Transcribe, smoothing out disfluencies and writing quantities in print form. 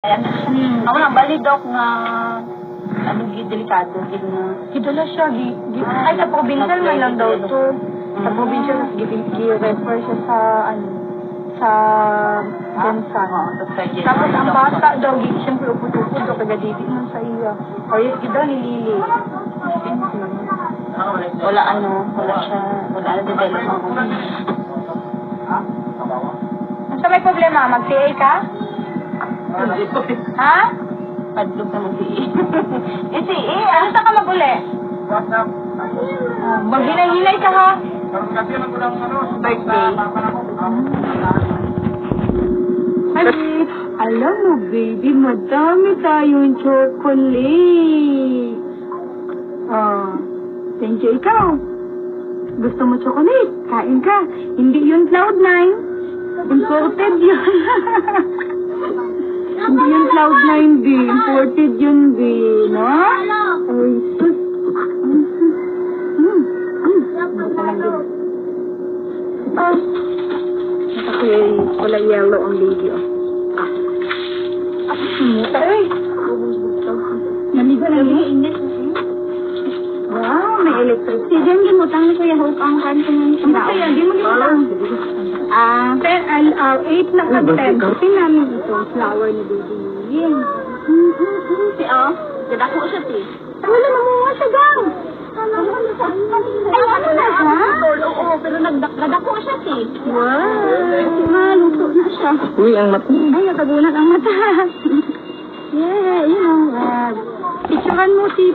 Ako lang bali Dok nga ano delikado gid na Kidala siya ay sa probinsya man lang daw to. Sa probinsya gi-refer siya sa sa Jensan. Tapos ang bata daw siyempre upod-upod daw kagadidi man sa iya. O yes gid daw ni Lily. wala na develop ako. Ano may problema? Mag-TA ka? Ha? Padlog na mag-ii. Ano sa ka mag-uli? Maghinay-hinay ka ha? Birthday. Alam mo baby, madami tayong chocolate. Thank you ikaw. Gusto mo chocolate? Kain ka. Hindi yun Cloud9. Imported yun. Hindi yun Cloud9, B. Imported yun, B. No? Ay, sus. Okay, wala yellow ang baby, oh. Sumuta, eh. Naligo na yun. Wow, may electric. Si Jen, gimutang na kuya hook ang kanto ng tao. Kaya, di mo gimutang. 8 na ka-10. Kasi namin ito, flower ni baby. Si gadako siya ti. Wala na mo nga siya, gang. Ay, ano na siya? Oo, pero nagdako siya ti. Wow, maluto na siya. Uy, ang mata. Ay, nakagulat ang mata. Yeah, you know, picturean mo si